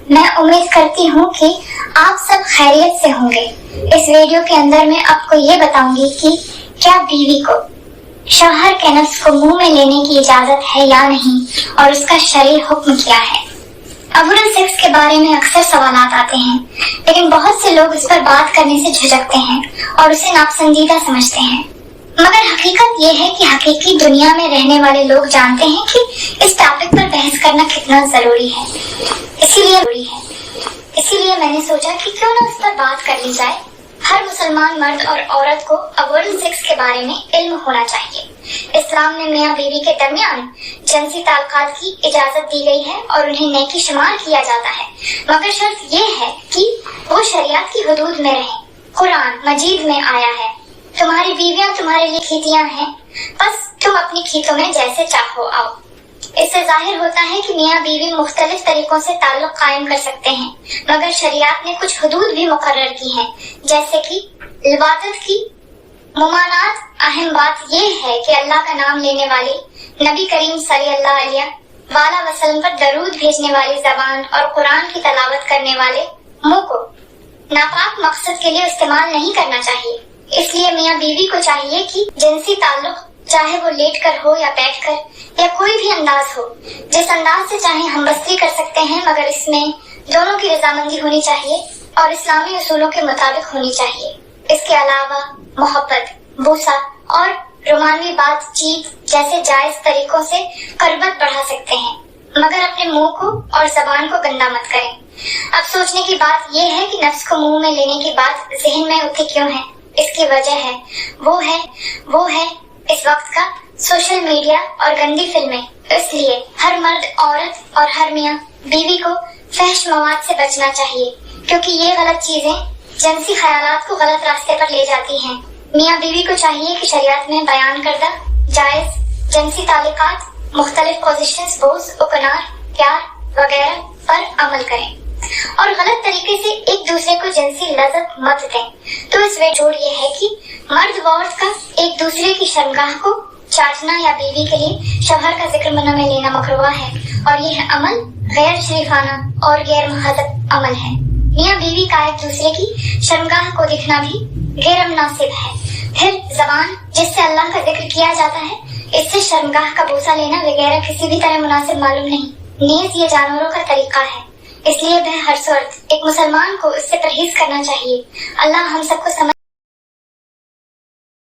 मैं उम्मीद करती हूँ कि आप सब खैरियत से होंगे। इस वीडियो के अंदर मैं आपको ये बताऊंगी कि क्या बीवी को शौहर के नफ्स को मुंह में लेने की इजाजत है या नहीं और उसका शरई हुक्म क्या है। ओरल सेक्स के बारे में अक्सर सवालात आते हैं, लेकिन बहुत से लोग इस पर बात करने से झिझकते हैं और उसे नापसंदीदा समझते हैं। मगर हकीकत ये है कि हकीकी दुनिया में रहने वाले लोग जानते हैं कि इस टॉपिक पर बहस करना कितना जरूरी है। इसीलिए मैंने सोचा कि क्यों ना उस पर बात कर ली जाए। हर मुसलमान मर्द और औरत को ओरल सेक्स के बारे में इल्म होना चाहिए। इस्लाम में मियां बीवी के दरमियान जिनसी ताल्लुकात की इजाजत दी गई है और उन्हें नेकी शुमार किया जाता है, मगर शर्त ये है कि वो शरीयत की हुदूद में रहें। कुरान मजीद में आया है, तुम्हारी बीवियां तुम्हारे लिए खीतियां हैं, बस तुम अपनी खीतों में जैसे चाहो आओ। इससे जाहिर होता है कि मियां बीवी मुख्तलिफ तरीकों से ताल्लुक कायम कर सकते हैं, मगर शरीयत ने कुछ हुदूद भी मुकर्रर की हैं, जैसे कि इबादत की मुमानात। अहम बात यह है कि अल्लाह का नाम लेने वाली, नबी करीम सल्लल्लाहु अलैहि वसल्लम पर दरूद भेजने वाली जबान और कुरान की तलावत करने वाले मुंह को नापाक मकसद के लिए इस्तेमाल नहीं करना चाहिए। इसलिए मियां बीवी को चाहिए कि जिनसी ताल्लुक चाहे वो लेट कर हो या बैठ कर या कोई भी अंदाज हो, जिस अंदाज से चाहे हम बस्तरी कर सकते हैं, मगर इसमें दोनों की रजामंदी होनी चाहिए और इस्लामी उसूलों के मुताबिक होनी चाहिए। इसके अलावा मोहब्बत, बूसा और रोमानी बातचीत जैसे जायज तरीकों से करबत बढ़ा सकते हैं, मगर अपने मुंह को और जबान को गंदा मत करें। अब सोचने की बात यह है कि नफ्स को मुंह में लेने की बात जहन में उठी क्यों है। इसकी वजह है वो है इस वक्त का सोशल मीडिया और गंदी फिल्में। इसलिए हर मर्द, औरत और हर मियां बीवी को फहश मवाद से बचना चाहिए, क्योंकि ये गलत चीजें जिनसी ख्यालात को गलत रास्ते पर ले जाती हैं। मियां बीवी को चाहिए कि शरीयत में बयान करदा जायज जिनसी ताल्लुकात, मुख्तलिफ पोजीशंस, बोझ, उपनार, प्यार वगैरह पर अमल करें और गलत तरीके से एक दूसरे को जिनसी लज़्ज़त मत दें। तो इस वे जोड़ ये है कि मर्द व औरत का एक दूसरे की शर्मगाह को चाटना या बीवी के लिए शौहर का जिक्र मना में लेना मकरूह है और यह अमल गैर शरीफाना और गैर मुहज़्ज़ब अमल है। मियां बीवी का एक दूसरे की शर्मगाह को दिखना भी गैर मुनासिब है। फिर जबान जिससे अल्लाह का जिक्र किया जाता है, इससे शर्मगाह का बोसा लेना वगैरह किसी भी तरह मुनासिब मालूम नहीं। नीयत ये जानवरों का तरीका है, इसलिए हर सूरत एक मुसलमान को इससे परहेज करना चाहिए। अल्लाह हम सबको समझ